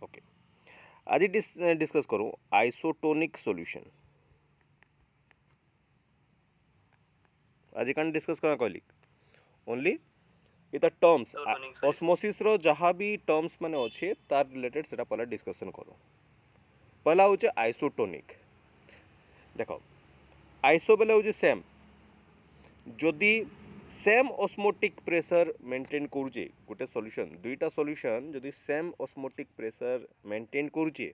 Okay आज discuss करूँ isotonic solution. आज कौन डिस्कस करना कहली ओनली इता टर्म्स ऑस्मोसिस रो जहाँ भी टर्म्स माने अच्छे तार रिलेटेड सेटा पहला डिस्कशन करो। पहला होचे आइसोटोनिक। देखो आइसो बेले होचे सेम जदि सेम ऑस्मोटिक प्रेशर मेंटेन करूचे गोटे सॉल्यूशन दुईटा सॉल्यूशन जदि सेम ऑस्मोटिक प्रेशर मेंटेन करूचे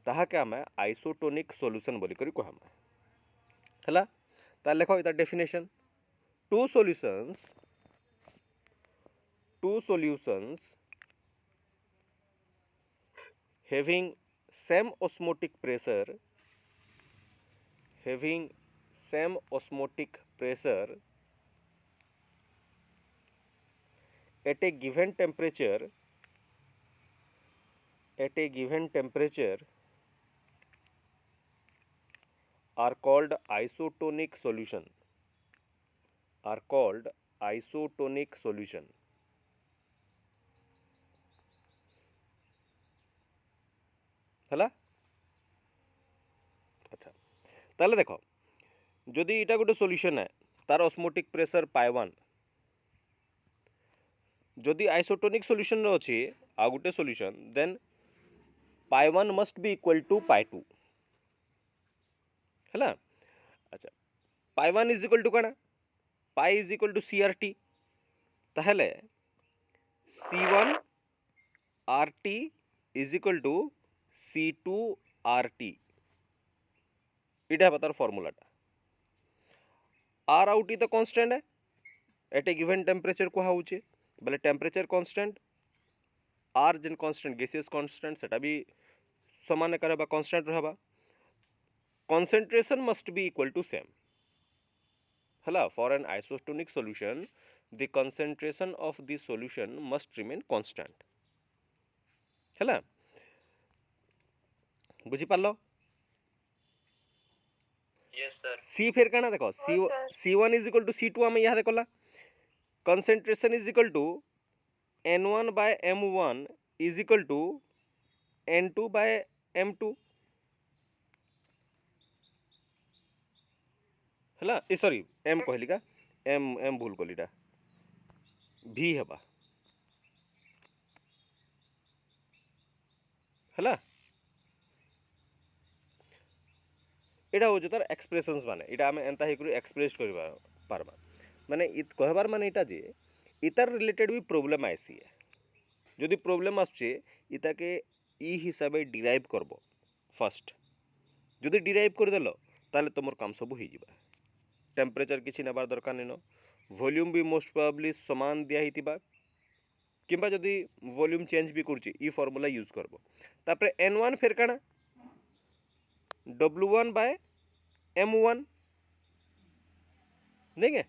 ताहाके आमे आइसोटोनिक सॉल्यूशन बोली करी कहमा हला। ता लेखो इता definition two solutions having same osmotic pressure at a given temperature are called isotonic solution हला। अच्छा ताले देखो जदि इटा गोटे सॉल्यूशन है तार ऑस्मोटिक प्रेशर पाई 1 जदि आइसोटोनिक सॉल्यूशन रो अछि आ गोटे solution then pi 1 must be equal to pi 2 हला। अच्छा पाई 1 इज इक्वल टू कଣା pi is equal to CRT ताहले C1 RT is equal to C2 RT इटा है तार फॉर्मूलाटा। आर आउट तो कांस्टेंट है एट ए गिवन टेम्परेचर को होचे बोले टेम्परेचर कांस्टेंट आर जेन कांस्टेंट गैसियस कांस्टेंट सेटा भी समान करबा कांस्टेंट रहबा concentration must be equal to same हला। for an isotonic solution the concentration of the solution must remain constant हला। बुझी पारलो यस सर सी फिर कहना देखो C1 is equal to C2 आम यहाँ देखला concentration is equal to N1 by M1 is equal to N2 by M2 हला। ए sorry M कहली का M भूल कलीटा V हेबा हला। एटा हो तार एक्सप्रेशंस माने इटा आम एंता हेकरू एक्सप्रेस करबा पारबा माने इत कहबार माने इटा जे इतार रिलेटेड भी प्रॉब्लम आसी है जदि प्रॉब्लम आछे इताके ई हिसाबे डिराइव करबो फर्स्ट जदि डिराइव कर देलो ताले तुमर काम सब हो जिबा टेम्परेचर किछि नेबार दरकार नेनो वॉल्यूम भी मोस्ट प्रोबेबली समान दिया हितिबा किंबा जदि वॉल्यूम चेंज भी करछि ई फार्मूला यूज करबो तापर N1 फिर काना W1 by M1 नहीं के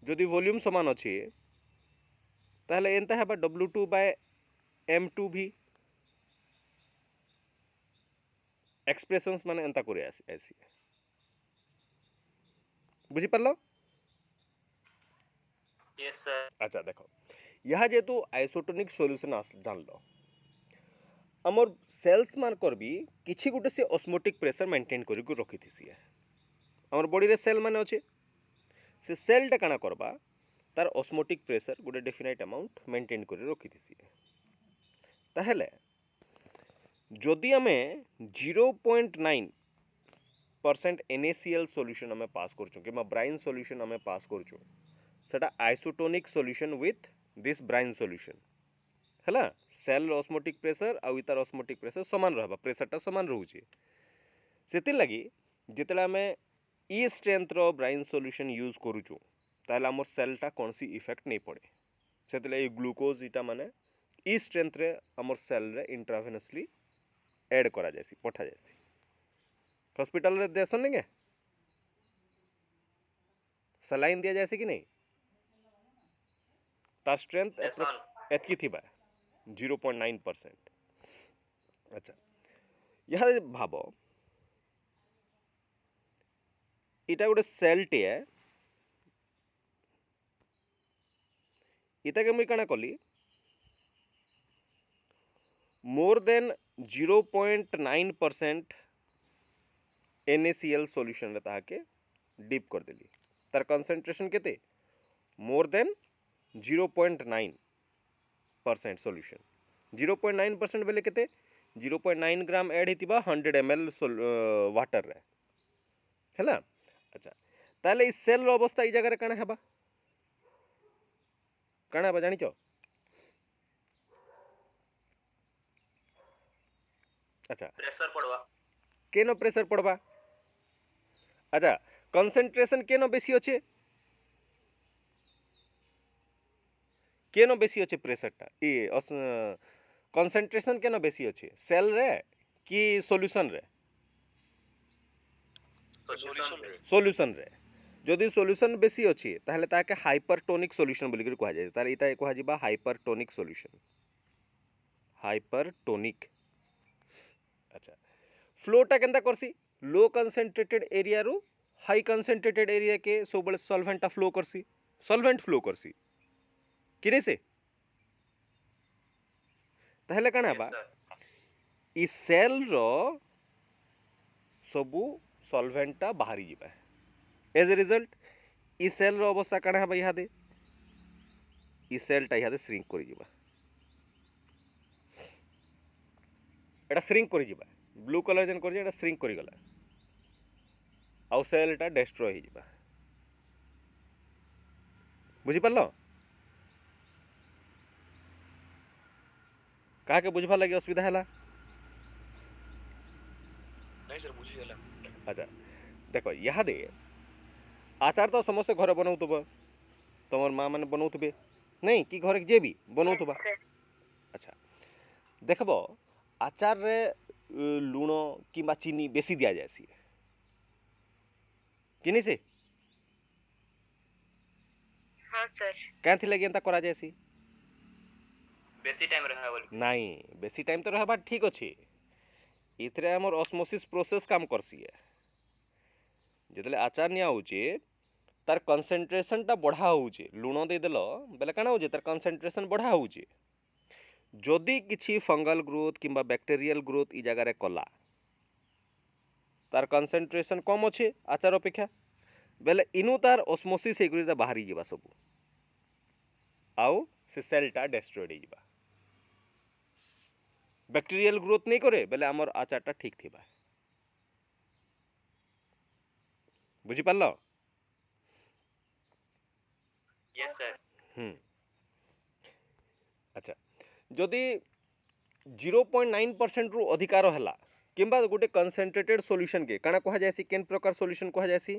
जदि वॉल्यूम समान अच्छी ताहले एंता है W2 by M2 भी एक्सप्रेशंस माने एंता करे ऐसी बुझी पारलो यस सर अच्छा देखो यहाँ जेतु आइसोटोनिक सॉल्यूशन जान लो आमर सेल्स मानकर भी किछि गुटे से ऑस्मोटिक प्रेशर मेंटेन करिक रखी थी आमर बॉडी रे सेल माने अच्छे से सेलटा काना करबा तार ऑस्मोटिक प्रेशर गोटे डेफिनाइट अमाउंट मेंटेन कर रखी थी ताहले जदि आमे 0.9% NaCl सॉल्यूशन आमे पास करछु कि ब्राइन सॉल्यूशन आमे पास करछु सेटा isotonic solution with this brine solution हला। सेल ऑस्मोटिक प्रेशर आ इतार ऑस्मोटिक प्रेशर समान रहबा प्रेशरटा समान रहउची सेति लागि जेतेला आमे ई स्ट्रेंथ रो ब्राइन सॉल्यूशन यूज करूछु ताहले हमर सेलटा कोनसी इफेक्ट नहीं पड़े सेति लागि ग्लूकोज इटा माने ई स्ट्रेंथ रे हमर सेल रे इंट्रावेनसली ऐड करा जायसी पठा जायसी हॉस्पिटल रे देसन नहीं सलाइन दिया जायसी कि नहीं तार स्ट्रेंथ एतकी थिबा 0.9%। अच्छा यहाँ भाव इटा गोटे सेल टे इताके मुई काना कली मोर देन 0.9% NaCl सॉल्यूशन रे ताके डिप कर देली तार कंसंट्रेशन केते मोर देन 0.9% सॉल्यूशन 0.9% बेले केते 0.9 ग्राम ऐड हेतिबा 100 ml वाटर रे हैला। अच्छा ताले इस सेल रो अवस्था ई जगह रे काना हेबा जानिचो अच्छा प्रेशर पड़वा केनो प्रेशर पड़वा अच्छा कंसंट्रेशन केनो बेसी अच्छे केनो बेसी अच्छे प्रेशरटा ई कंसंट्रेशन केनो बेसी अच्छे सेल रे कि सॉल्यूशन रे सॉल्यूशन रे जदि सॉल्यूशन बेसी अच्छी ताहले ताके हाइपरटोनिक सॉल्यूशन बोली कहा जाए तार इता कहा जिबा हाइपरटोनिक सॉल्यूशन हाइपरटोनिक। अच्छा फ्लोटा केनता करसी लो कंसंट्रेटेड एरिया रु हाई कंसंट्रेटेड एरिया के सब बळे सॉल्वेंट फ्लो करसी सॉल्वेंट फ्लो करसी कि नहीं से ताहले काना बा इ सेल रो सबु सॉल्वेंटा बाहरी जिबा एज ए रिजल्ट इ सेल रो अवस्था काना हबा इहादे इ सेलटा इहादे श्रिंक करि जिबा एटा श्रिंक करि जिबा ब्लू कलर जेन कर एटा श्रिंक करि गला आउ सेलटा डिस्ट्रॉय हो जिबा बुझी पारलो काहा के बुझबा लगे असुविधा हैला नहीं सर बुझी गला। अच्छा देखो इहादे आचार तो समस्त घर बनाउतबा तमर माँ माने बनाउतबे नहीं कि घर जे भी बनाउतबा अच्छा देखबो आचार रे लुण किंबा चीनी बेसी दिया जायसी कि नहीं से हाँ सर कैंथि लगे एंता करा जायसी बेसी टाइम रहा बोली नहीं बेसी टाइम तो रहबा ठीक अछि इथरे हमर ऑस्मोसिस प्रोसेस काम करसी है जेतले आचार निया होचे तार कंसंट्रेशन टा बढ़ा होचे लुण दे देलो बेले काना होचे तार कंसंट्रेशन बढ़ा होचे जदि किछि फंगल ग्रोथ किंबा बैक्टीरियल ग्रोथ ई जगह रे कला तार कंसंट्रेशन कम अच्छे आचार अपेक्षा बेले इनु तार ऑस्मोसिस एगुरी बाहरी जिबा सब आउ से सेलटा डिस्ट्रॉयड जिबा बैक्टीरियल ग्रोथ नहीं करे बेले आमर आचारटा ठीक थिबा बुझी पारलो यस सर अच्छा जदि 0.9% रु अधिकार हैला किंबा गोटे कंसंट्रेटेड सॉल्यूशन के काना कहा जायसी केन प्रकार सॉल्यूशन कहा जायसी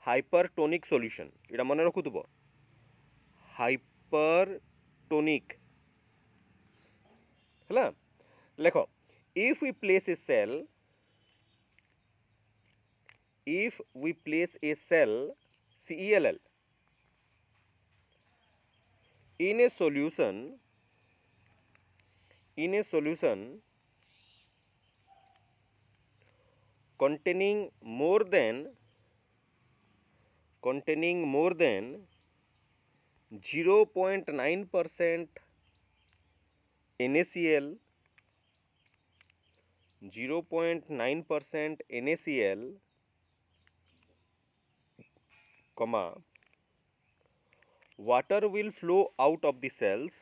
हाइपरटोनिक सॉल्यूशन एटा मन रखुतबो हाइपरटोनिक हैला लेखो if we place a cell CELL in a solution containing more than 0.9% NaCl 0.9% NaCl comma water will flow out of the cells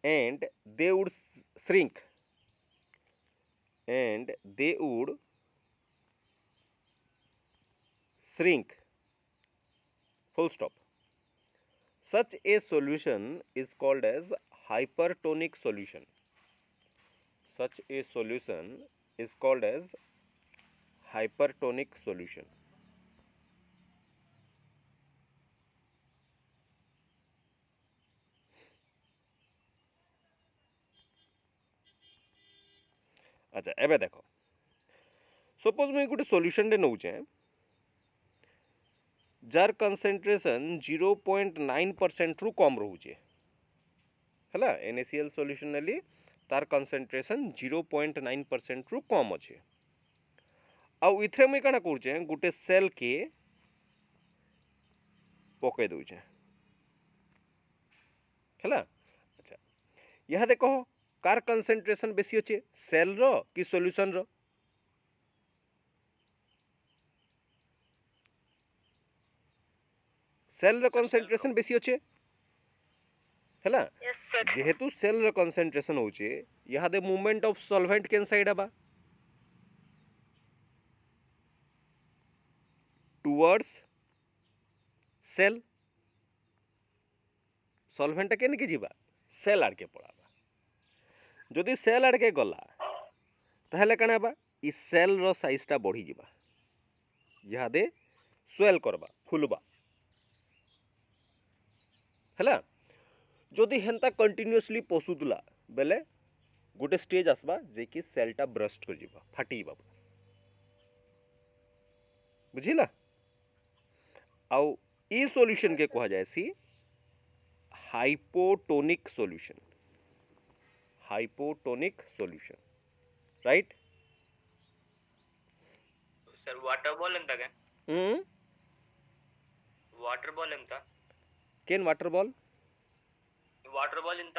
and they would shrink full stop. Such a solution is called as hypertonic solution. Such a solution is called as hypertonic solution. अच्छा एबे देखो suppose मुझे गोटे solution रे नौचे jar concentration 0.9% रु कम रोचे हैला NaCl solution नेली तार कंसंट्रेशन 0.9% रु कम अच्छे आउ इथरे मुई काना करछे गोटे सेल के पके दउछे हैला। अच्छा यहाँ देख कार कंसंट्रेशन बेसी अच्छे सेल रो कि सॉल्यूशन रो? सेल रो कंसंट्रेशन बेसी अच्छे हैला। जेहेतु सेल रो कंसंट्रेशन होचे यहाँ दे मूवमेंट ऑफ सॉल्वेंट केन साइड आबा टुवर्ड्स सेल। सॉल्वेंट केन के जीवा सेल आड़ के पड़ाबा। जदि सेल आड़ के गला ताहले काना बा इ सेल रो साइज टा बढ़ी जीवा यहाँ दे स्वेल करबा फुलबा हैला। जदि हेंता कंटिन्यूअसली पशुदला बेले गोटे स्टेज आसबा जे कि सेलटा ब्रस्ट कर जीवा फाटी जीवा बुझिला। आउ ई सॉल्यूशन के कहा जाय सी hypotonic solution. Hypotonic solution right. Sir water ball ಎಂತ वाटर बॉल ಎಂತ केन वाटर बॉल ಇಂತ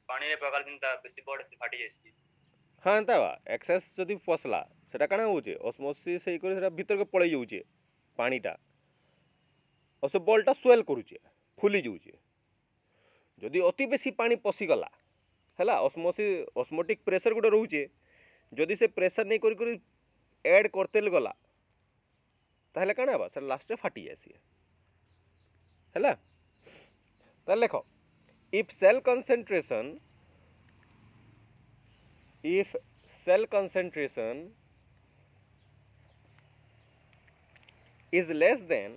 पानी रे पकाल ಇಂತ बेसी बड़ फाटी जायछि। हाँ एंता बा एक्सेस जदि पसला सेटा काना होचे ऑस्मोसिस हेई करे सेटा भीतर के पळै जाउचे पानीटा और से बॉलटा स्वेल करूचे फुली जाउचे। जदि अति बेसी पानी पसी गला हैला ऑस्मोटिक प्रेशर गुटे रहूचे जदि से प्रेशर नहीं करी करी ऐड करते गला ताहले काना बा से लास्ट रे फाटी जायसी हैला। ताहले देखो if cell concentration is less than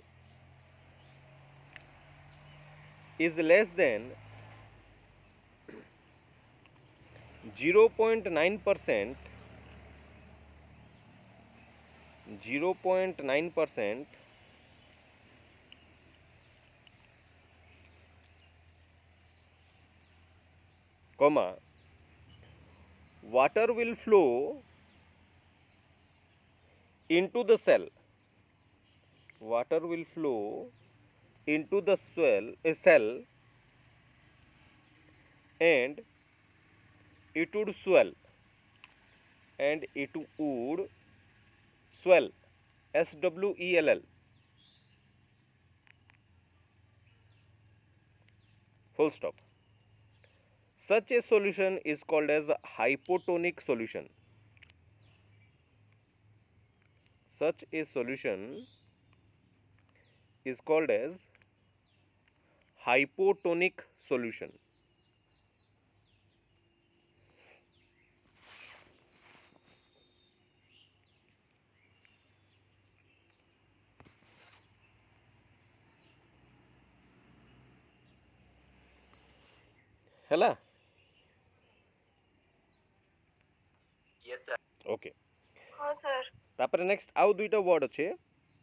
0.9%, comma water will flow into the cell. Water will flow into the cell and it would swell SWELL full stop. Such a solution is called as hypotonic solution. Such a solution is called as hypotonic solution. हैला yes sir. Okay हां sir. तापर next आउ दुईटा word अच्छे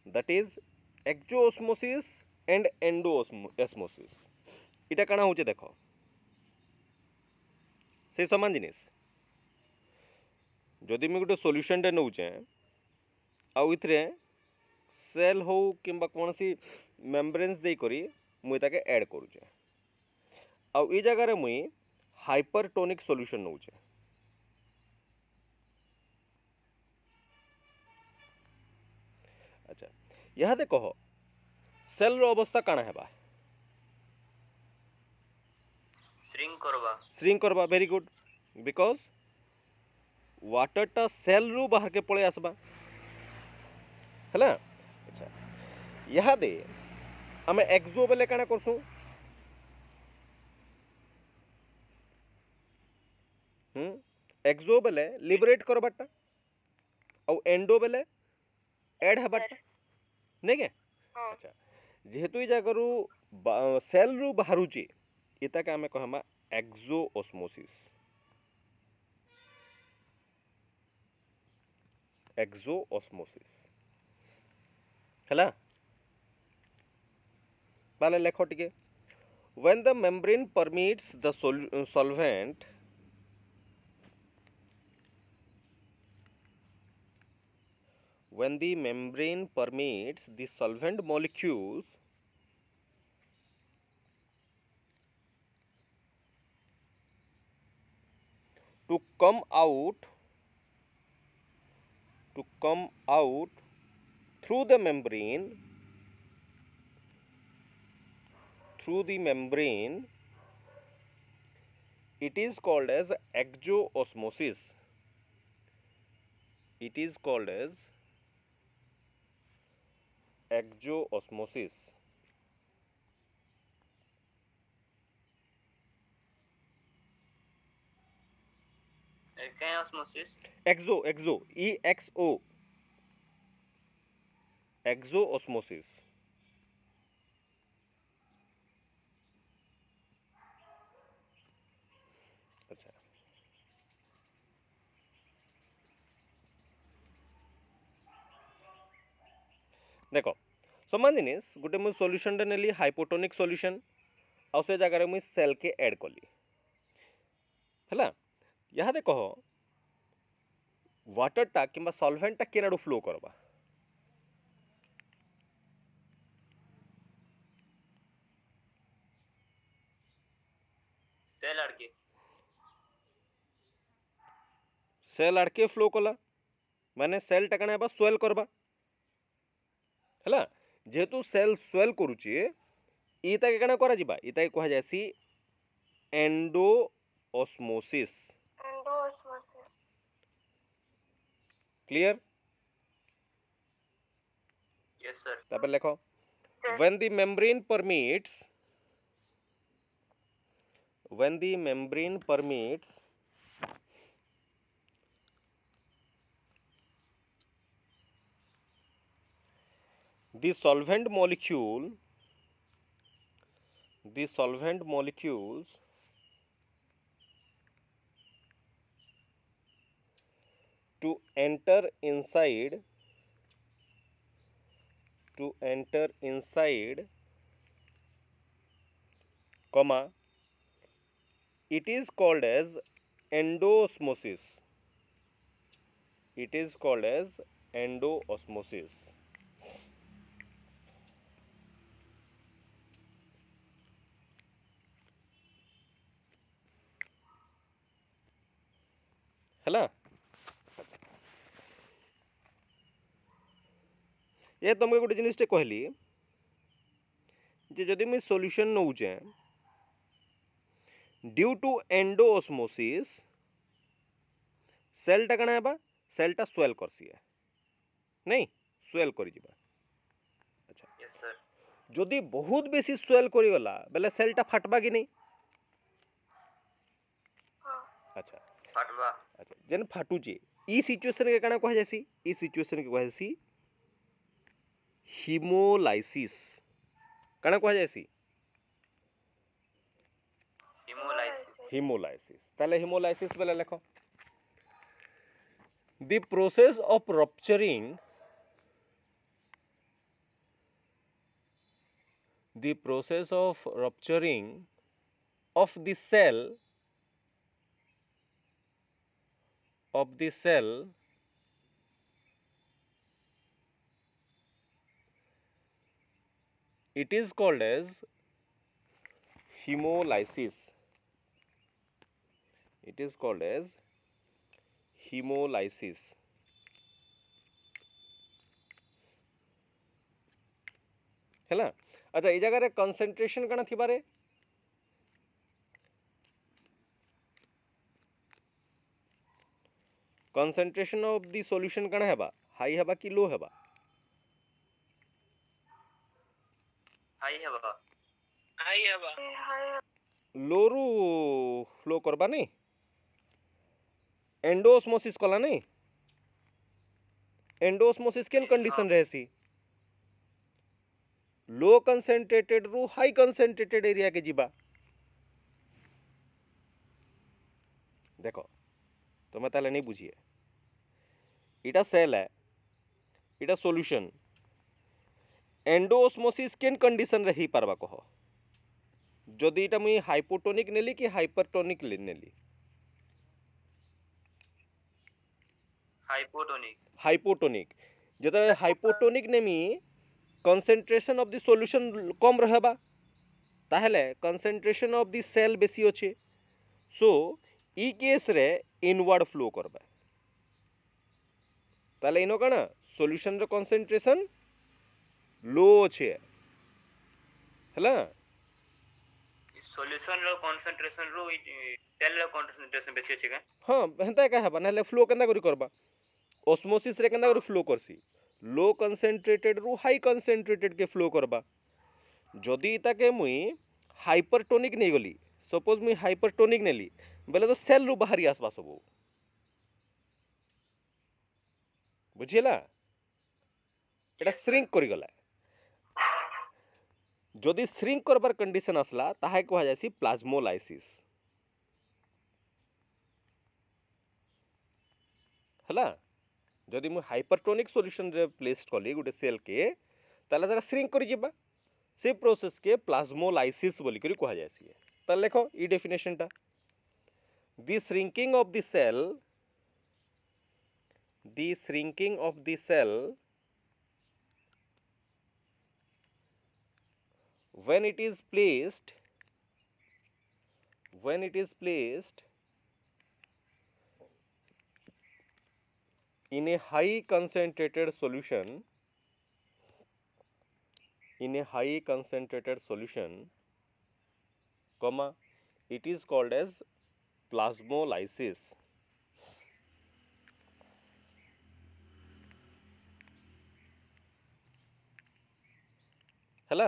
that is एक्जोऑस्मोसिस and endosmosis. इटा काना होचे देखो से समान जिनिस जदि मैं गोटे सॉल्यूशन टे नौचे आउ इथरे सेल हो किंबा कौन सी मेम्ब्रेन्स दे करी मुई ताके ऐड करूचे आउ ई जगह रे मुई हाइपरटोनिक सॉल्यूशन नौचे। अच्छा यहाँ दे कहो सेल रो अवस्था काना हेबा श्रिंक करबा वेरी गुड बिकॉज वाटर टा सेल रू बाहर के पळे आसबा हैला। अच्छा यहाँ दे आमे एक्सो बेले काना करसु एक्सो बेले लिबरेट करबाटा और एंडो बेले ऐड हबाटा नहीं के। अच्छा जेहेतु ई जगह सेल रू बाहरुची इता के आमे कहमा एक्सोऑस्मोसिस। एक्सोऑस्मोसिस हैला बाले लेखो टिके when the membrane permeates the solvent when the membrane permeates the solvent molecules to come out through the membrane it is called as exoosmosis. It is called as exoosmosis. क्या है ऑस्मोसिस? exo exoosmosis. अच्छा देखो समानिस गोटे मुझे solution टे नेली hypotonic solution आउ से जगह मुझे सेल के ऐड कली हैला यहाँ दे कहो वाटर टा किंबा सॉल्वेंट टा केनाडू फ्लो करबा सेल आड़के फ्लो कला माने सेल टा कना स्वेल करबा हैला जेहेतु सेल स्वेल करूची इता के कना करा जिबा इता के कहा जायसी एंडोऑस्मोसिस. Clear yes sir. तापर लिखो when the membrane permits the solvent molecules to enter inside comma it is called as endoosmosis. It is called as endoosmosis. हैला ये तुमको गोटे जिनिसटे कहली जे जदि मुझे सॉल्यूशन नौचे ड्यू टू एंडोऑस्मोसिस सेलटा कना हेबा सेलटा स्वेल करसी है नहीं स्वेल करि जिबा. अच्छा यस सर. जदि बहुत बेसी स्वेल करि गला बेले सेलटा फाटबा कि नहीं. अच्छा फाटबा. अच्छा जेन फाटुचे ई सिचुएशन के कना कह जासी ई सिचुएशन के कह जासी hemolysis. कना कह जासी hemolysis. ताले hemolysis बेले लिखो the process of rupturing of the cell it is called as hemolysis. It is called as hemolysis. हैला अच्छा ए जगह रे कंसंट्रेशन कना थिबारे concentration of the solution कना हेबा हाई हेबा कि लो हेबा हाई हेबा. लो रु फ्लो करबा नहीं एंडोऑस्मोसिस कला नहीं एंडोऑस्मोसिस केन कंडीशन रहसी लो कंसंट्रेटेड रु हाई कंसंट्रेटेड एरिया के जीबा. देखो तुम ताले नहीं बुझिए इटा सेल है इटा सॉल्यूशन एंडोऑस्मोसिस केन कंडीशन रही पारबा कह जदि इटा मुई हाइपोटोनिक नेली कि हाइपरटोनिक नेली हाइपोटोनिक जेते हाइपोटोनिक नेमी कंसंट्रेशन ऑफ द सॉल्यूशन कम रहबा ताहले कंसंट्रेशन ऑफ द सेल बेसी अछि सो ई केस रे इनवर्ड फ्लो करबा ताले इनो कना सॉल्यूशन रो कंसंट्रेशन लो छे हला सॉल्यूशन रो कंसंट्रेशन रो सेल रो कंसंट्रेशन बेसी अछि का हाँ हेंता का हबा नले फ्लो केंदा करी करबा ऑस्मोसिस रे केंदा करी फ्लो करसी लो कंसंट्रेटेड रु हाई कंसंट्रेटेड के फ्लो करबा जदि ताके मुई हाइपरटोनिक नहीं गली सपोज मुई हाइपरटोनिक नेली बेले तो सेल रु बाहरी आसबा सब बुझिला एटा श्रिंक करी गला जदि श्रिंक करबार कंडीशन आसला ताहे कहा जायसी प्लाज्मोलाइसिस हला जदि मु हाइपरटोनिक सॉल्यूशन रे प्लेस कली गुटे सेल के ताले जरा श्रिंक करी जिबा से प्रोसेस के प्लाज्मोलाइसिस बोली करी कहा जायसी ताले देखो ई डेफिनेशन टा the shrinking of the cell when it is placed in a high concentrated solution comma it is called as plasmolysis हला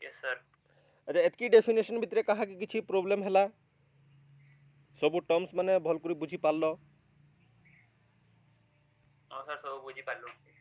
यस सर अच्छा एतकी डेफिनेशन भितरे कहा कि किछि प्रॉब्लम हला सब टर्म्स माने भल करी बुझी पारलो हां सर सब बुझी पारलो